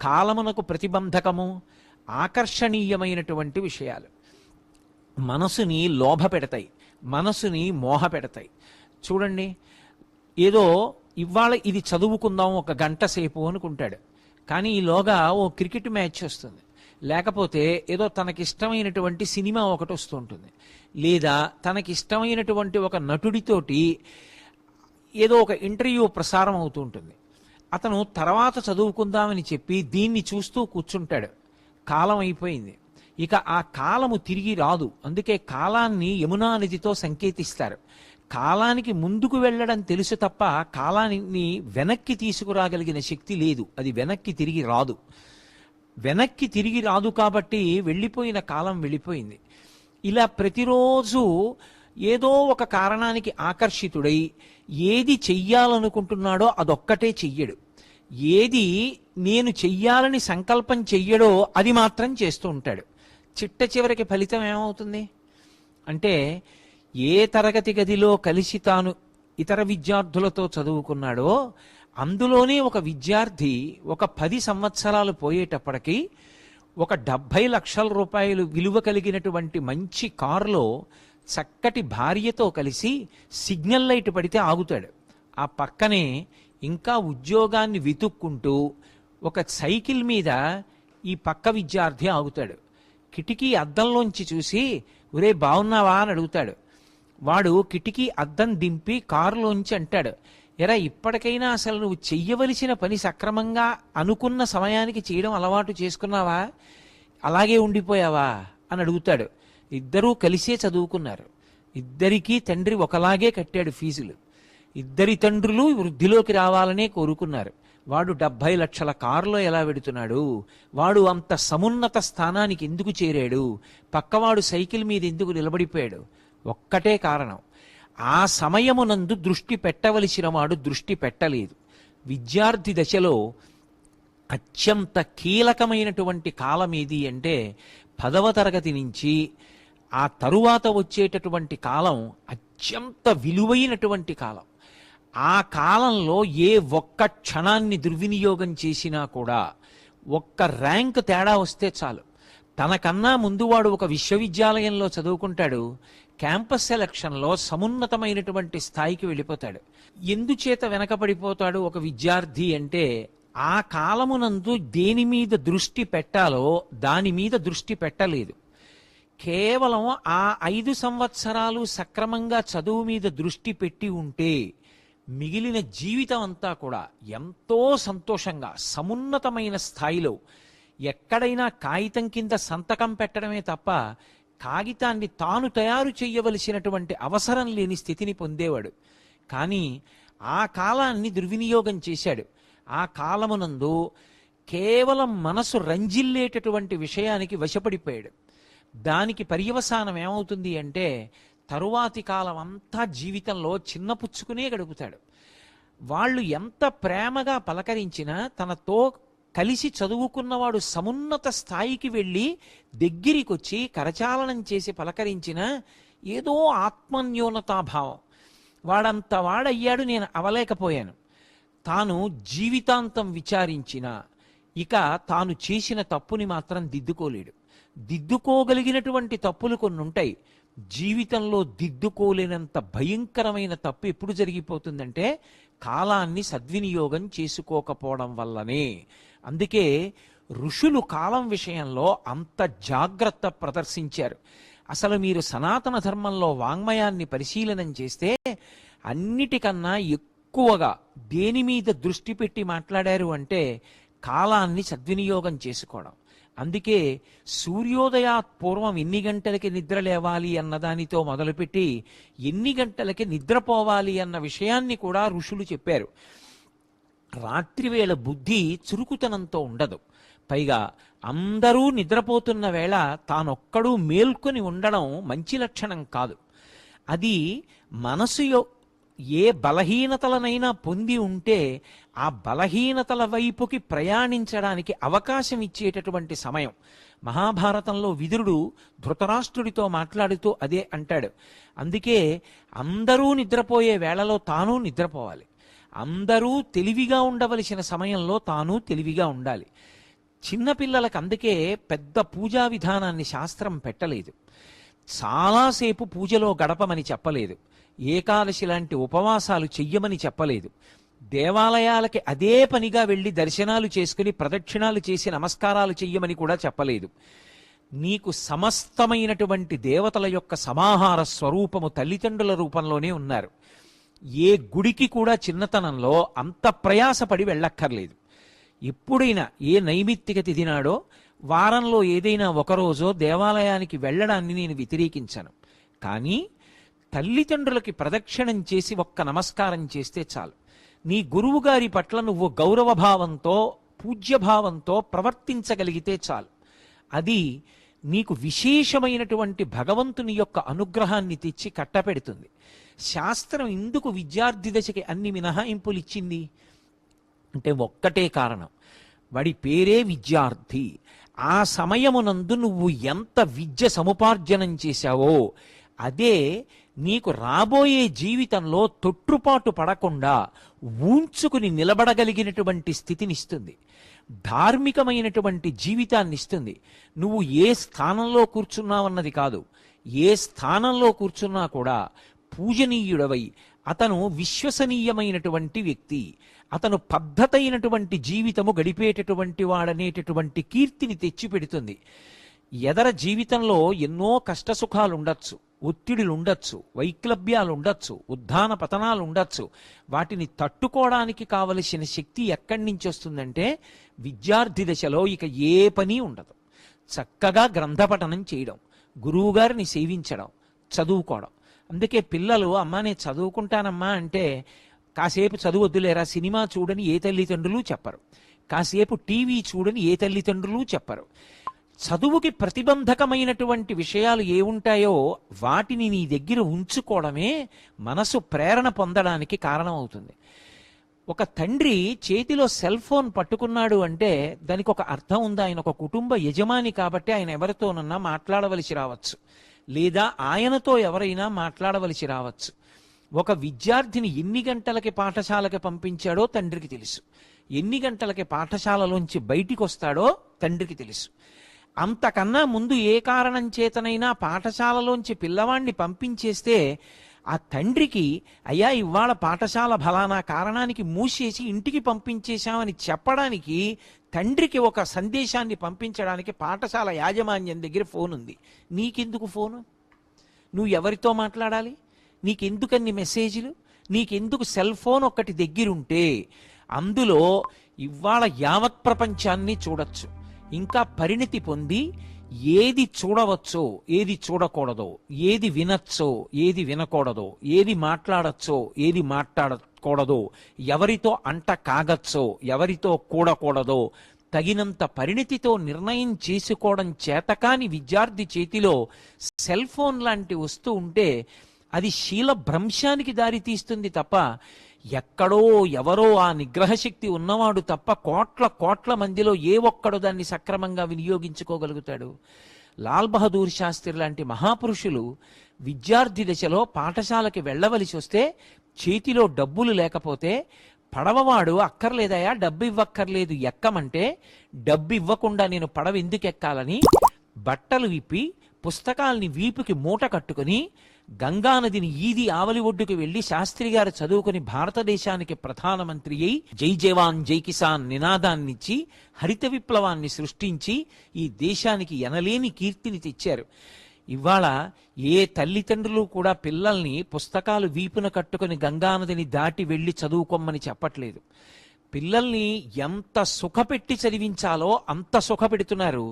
కాలమునకు ప్రతిబంధకము ఆకర్షణీయమైనటువంటి విషయాలు. మనసుని లోభ పెడతాయి, మనసుని మోహ పెడతాయి. చూడండి, ఏదో ఇవాళ ఇది చదువుకుందాం ఒక గంట సేపు అనుకుంటాడు, కానీ ఈలోగా ఓ క్రికెట్ మ్యాచ్ వస్తుంది, లేకపోతే ఏదో తనకిష్టమైనటువంటి సినిమా ఒకటి వస్తూ ఉంటుంది, లేదా తనకిష్టమైనటువంటి ఒక నటుడితోటి ఏదో ఒక ఇంటర్వ్యూ ప్రసారం అవుతూ ఉంటుంది. అతను తర్వాత చదువుకుందామని చెప్పి దీన్ని చూస్తూ కూర్చుంటాడు. కాలం అయిపోయింది, ఇక ఆ కాలము తిరిగి రాదు. అందుకే కాలాన్ని యమునా నదితో సంకేతిస్తారు. కాలానికి ముందుకు వెళ్ళడం తెలుసు తప్ప కాలాన్ని వెనక్కి తీసుకురాగలిగిన శక్తి లేదు. అది వెనక్కి తిరిగి రాదు. వెనక్కి తిరిగి రాదు కాబట్టి వెళ్ళిపోయిన కాలం వెళ్ళిపోయింది. ఇలా ప్రతిరోజు ఏదో ఒక కారణానికి ఆకర్షితుడై ఏది చెయ్యాలనుకుంటున్నాడో అదొక్కటే చెయ్యడు. ఏది నేను చెయ్యాలని సంకల్పం చెయ్యడో అది మాత్రం చేస్తూ ఉంటాడు. చిట్ట చివరికి ఫలితం ఏమవుతుంది అంటే, ఏ తరగతి గదిలో కలిసి తాను ఇతర విద్యార్థులతో చదువుకున్నాడో అందులోనే ఒక విద్యార్థి ఒక 10 సంవత్సరాలు పోయేటప్పటికీ ఒక 70 లక్షల రూపాయలు విలువ కలిగినటువంటి మంచి కారులో చక్కటి భార్యతో కలిసి సిగ్నల్ లైట్ పడితే ఆగుతాడు. ఆ పక్కనే ఇంకా ఉద్యోగాన్ని వెతుక్కుంటూ ఒక సైకిల్ మీద ఈ పక్క విద్యార్థి ఆగుతాడు. కిటికీ అద్దంలోంచి చూసి, ఒరే బాగున్నావా అని అడుగుతాడు. వాడు కిటికీ అద్దం దింపి కారులోంచి అంటాడు, ఎరా ఇప్పటికైనా అసలు నువ్వు చెయ్యవలసిన పని సక్రమంగా అనుకున్న సమయానికి చేయడం అలవాటు చేసుకున్నావా, అలాగే ఉండిపోయావా అని అడుగుతాడు. ఇద్దరూ కలిసే చదువుకున్నారు, ఇద్దరికీ తండ్రి ఒకలాగే కట్టాడు ఫీజులు, ఇద్దరి తండ్రులు వృద్ధిలోకి రావాలనే కోరుకున్నారు. వాడు 70 లక్షల కారులో ఎలా వెడుతున్నాడు, వాడు అంత సమున్నత స్థానానికి ఎందుకు చేరాడు, పక్కవాడు సైకిల్ మీద ఎందుకు నిలబడిపోయాడు? ఒక్కటే కారణం, ఆ సమయమునందు దృష్టి పెట్టవలసిన వాడు దృష్టి పెట్టలేదు. విద్యార్థి దశలో అత్యంత కీలకమైనటువంటి కాలం ఏది అంటే 10వ తరగతి నుంచి ఆ తరువాత వచ్చేటటువంటి కాలం అత్యంత విలువైనటువంటి కాలం. ఆ కాలంలో ఏ ఒక్క క్షణాన్ని దుర్వినియోగం చేసినా కూడా ఒక్క ర్యాంక్ తేడా వస్తే చాలు, తనకన్నా ముందు వాడు ఒక విశ్వవిద్యాలయంలో చదువుకుంటాడు, క్యాంపస్ సెలక్షన్లో సమున్నతమైనటువంటి స్థాయికి వెళ్ళిపోతాడు. ఎందుచేత వెనకబడిపోతాడు ఒక విద్యార్థి అంటే, ఆ కాలమునందు దేని మీద దృష్టి పెట్టాలో దాని మీద దృష్టి పెట్టలేదు. కేవలం ఆ 5 సంవత్సరాలు సక్రమంగా చదువు మీద దృష్టి పెట్టి ఉంటే మిగిలిన జీవితం అంతా కూడా ఎంతో సంతోషంగా సమున్నతమైన స్థాయిలో, ఎక్కడైనా కాగితం కింద సంతకం పెట్టడమే తప్ప కాగితాన్ని తాను తయారు చేయవలసినటువంటి అవసరం లేని స్థితిని పొందేవాడు. కానీ ఆ కాలాన్ని దుర్వినియోగం చేశాడు. ఆ కాలమునందు కేవలం మనసు రంజిల్లేటటువంటి విషయానికి వశపడిపోయాడు. దానికి పర్యవసానం ఏమవుతుంది అంటే, తరువాతి కాలం అంతా జీవితంలో చిన్నపుచ్చుకునే గడుపుతాడు. వాళ్ళు ఎంత ప్రేమగా పలకరించినా, తనతో కలిసి చదువుకున్నవాడు సమున్నత స్థాయికి వెళ్ళి దగ్గరికొచ్చి కరచాలనం చేసి పలకరించినా ఏదో ఆత్మన్యూనతాభావం, వాడంత వాడయ్యాడు నేను అవలేకపోయాను. తాను జీవితాంతం విచారించిన ఇక తాను చేసిన తప్పుని మాత్రం దిద్దుకోలేడు. దిద్దుకోగలిగినటువంటి తప్పులు కొన్ని ఉంటాయి, జీవితంలో దిద్దుకోలేనంత భయంకరమైన తప్పు ఎప్పుడు జరిగిపోతుందంటే కాలాన్ని సద్వినియోగం చేసుకోకపోవడం వల్లనే. అందుకే ఋషులు కాలం విషయంలో అంత జాగ్రత్త ప్రదర్శించారు. అసలు మీరు సనాతన ధర్మంలో వాంగ్మయాన్ని పరిశీలనం చేస్తే అన్నిటికన్నా ఎక్కువగా దేని మీద దృష్టి పెట్టి మాట్లాడారు అంటే కాలాన్ని సద్వినియోగం చేసుకోవడం. అందుకే సూర్యోదయాత్ పూర్వం ఎన్ని గంటలకి నిద్ర లేవాలి అన్నదానితో మొదలుపెట్టి ఎన్ని గంటలకి నిద్రపోవాలి అన్న విషయాన్ని కూడా ఋషులు చెప్పారు. రాత్రివేళ బుద్ధి చురుకుతనంతో ఉండదు. పైగా అందరూ నిద్రపోతున్న వేళ తానొక్కడూ మేల్కొని ఉండడం మంచి లక్షణం కాదు. అది మనసు ఏ బలహీనతలనైనా పొంది ఉంటే ఆ బలహీనతల వైపుకి ప్రయాణించడానికి అవకాశం ఇచ్చేటటువంటి సమయం. మహాభారతంలో విదురుడు ధృతరాష్ట్రుడితో మాట్లాడుతూ అదే అంటాడు. అందుకే అందరూ నిద్రపోయే వేళలో తాను నిద్రపోవాలి, అందరూ తెలివిగా ఉండవలసిన సమయంలో తాను తెలివిగా ఉండాలి. చిన్నపిల్లలకు అందుకే పెద్ద పూజా విధానాన్ని శాస్త్రం పెట్టలేదు. చాలాసేపు పూజలో గడపమని చెప్పలేదు. ఏకాదశి లాంటి ఉపవాసాలు చెయ్యమని చెప్పలేదు. దేవాలయాలకి అదే పనిగా వెళ్ళి దర్శనాలు చేసుకుని ప్రదక్షిణాలు చేసి నమస్కారాలు చెయ్యమని కూడా చెప్పలేదు. నీకు సమస్తమైనటువంటి దేవతల యొక్క సమాహార స్వరూపము తల్లిదండ్రుల రూపంలోనే ఉన్నారు. ఏ గుడికి కూడా చిన్నతనంలో అంత ప్రయాసపడి వెళ్ళక్కర్లేదు. ఎప్పుడైనా ఏ నైమిత్తిక తిథి నాడో వారంలో ఏదైనా ఒకరోజో దేవాలయానికి వెళ్ళడాన్ని నేను వ్యతిరేకించాను. కానీ తల్లిదండ్రులకి ప్రదక్షిణం చేసి ఒక్క నమస్కారం చేస్తే చాలు. నీ గురువుగారి పట్ల నువ్వు గౌరవభావంతో పూజ్యభావంతో ప్రవర్తించగలిగితే చాలు. అది నీకు విశేషమైనటువంటి భగవంతుని యొక్క అనుగ్రహాన్ని తెచ్చి కట్టపెడుతుంది. శాస్త్రం ఇందుకు విద్యార్థి దశకి అన్ని మినహాయింపులు ఇచ్చింది అంటే ఒక్కటే కారణం, వాడి పేరే విద్యార్థి. ఆ సమయమునందు నువ్వు ఎంత విద్య సముపార్జనం చేశావో అదే నీకు రాబోయే జీవితంలో తొట్టుపాటు పడకుండా ఊంచుకుని నిలబడగలిగినటువంటి స్థితినిస్తుంది, ధార్మికమైనటువంటి జీవితాన్ని ఇస్తుంది. నువ్వు ఏ స్థానంలో కూర్చున్నావన్నది కాదు, ఏ స్థానంలో కూర్చున్నా కూడా పూజనీయుడవై అతను విశ్వసనీయమైనటువంటి వ్యక్తి, అతను పద్ధతైనటువంటి జీవితము గడిపేటటువంటి వాడనేటటువంటి కీర్తిని తెచ్చిపెడుతుంది. ఎదర జీవితంలో ఎన్నో కష్టసుఖాలు ఉండొచ్చు, ఒత్తిడులు ఉండొచ్చు, వైక్లభ్యాలు ఉండొచ్చు, ఉద్ధాన పతనాలు ఉండొచ్చు. వాటిని తట్టుకోవడానికి కావలసిన శక్తి ఎక్కడి నుంచి వస్తుందంటే విద్యార్థి దశలో ఇక ఏ పని ఉండదు. చక్కగా గ్రంథపఠనం చేయడం, గురువుగారిని సేవించడం, చదువుకోవడం. అందుకే పిల్లలు అమ్మా నేను చదువుకుంటానమ్మా అంటే కాసేపు చదువు వద్దులేరా సినిమా చూడని ఏ తల్లిదండ్రులు చెప్పరు, కాసేపు టీవీ చూడని ఏ తల్లిదండ్రులు చెప్పరు. చదువుకి ప్రతిబంధకమైనటువంటి విషయాలు ఏ ఉంటాయో వాటిని నీ దగ్గర ఉంచుకోవడమే మనసు ప్రేరణ పొందడానికి కారణమవుతుంది. ఒక తండ్రి చేతిలో సెల్ ఫోన్ పట్టుకున్నాడు అంటే దానికి ఒక అర్థం ఉంది. ఆయన ఒక కుటుంబ యజమాని కాబట్టి ఆయన ఎవరితోనన్నా మాట్లాడవలసి రావచ్చు, లేదా ఆయనతో ఎవరైనా మాట్లాడవలసి రావచ్చు. ఒక విద్యార్థిని ఎన్ని గంటలకి పాఠశాలకి పంపించాడో తండ్రికి తెలుసు, ఎన్ని గంటలకి పాఠశాలలోంచి బయటికి వస్తాడో తండ్రికి తెలుసు. అంతకన్నా ముందు ఏ కారణం చేతనైనా పాఠశాలలోంచి పిల్లవాడిని పంపించేస్తే ఆ తండ్రికి అయ్యా ఇవాళ పాఠశాల ఫలానా కారణానికి మూసేసి ఇంటికి పంపించేశామని చెప్పడానికి తండ్రికి ఒక సందేశాన్ని పంపించడానికి పాఠశాల యాజమాన్యం దగ్గర ఫోన్ ఉంది. నీకెందుకు ఫోను? నువ్వు ఎవరితో మాట్లాడాలి? నీకెందుకన్ని మెసేజ్లు? నీకెందుకు సెల్ ఫోన్ ఒక్కటి దగ్గరుంటే అందులో ఇవాళ యావత్ ప్రపంచాన్ని చూడొచ్చు. ఇంకా పరిణితి పొంది ఏది చూడవచ్చో ఏది చూడకూడదో, ఏది వినచ్చో ఏది వినకూడదో, ఏది మాట్లాడచ్చో ఏది మాట్లాడకూడదో, ఎవరితో అంట కాగచ్చో ఎవరితో కూడకూడదో తగినంత పరిణితితో నిర్ణయం చేసుకోవడం చేతకాని విద్యార్థి చేతిలో సెల్ ఫోన్ లాంటి వస్తూ ఉంటే అది శీల భ్రంశానికి దారితీస్తుంది తప్ప ఎక్కడో ఎవరో ఆ నిగ్రహశక్తి ఉన్నవాడు తప్ప కోట్ల కోట్ల మందిలో ఏ ఒక్కడు దాన్ని సక్రమంగా వినియోగించుకోగలుగుతాడు? లాల్ బహదూర్ శాస్త్రి లాంటి మహాపురుషులు విద్యార్థి దశలో పాఠశాలకి వెళ్ళవలసి వస్తే చేతిలో డబ్బులు లేకపోతే పడవవాడు అక్కర్లేదయా డబ్బు ఇవ్వక్కర్లేదు ఎక్కమంటే డబ్బు ఇవ్వకుండా నేను పడవ ఎందుకు ఎక్కాలని బట్టలు విప్పి పుస్తకాల్ని వీపుకి మూట కట్టుకుని గంగానదిని ఈది ఆవలి ఒడ్డుకు వెళ్లి శాస్త్రి గారు చదువుకుని భారతదేశానికి ప్రధానమంత్రి అయి జై జవాన్ జై కిసాన్ నినాదాన్నిచ్చి హరిత విప్లవాన్ని సృష్టించి ఈ దేశానికి ఎనలేని కీర్తిని తెచ్చారు. ఇవాళ ఏ తల్లిదండ్రులు కూడా పిల్లల్ని పుస్తకాలు వీపున కట్టుకుని గంగానదిని దాటి వెళ్లి చదువుకోమని చెప్పట్లేదు. పిల్లల్ని ఎంత సుఖపెట్టి చదివించాలో అంత సుఖపెడుతున్నారు.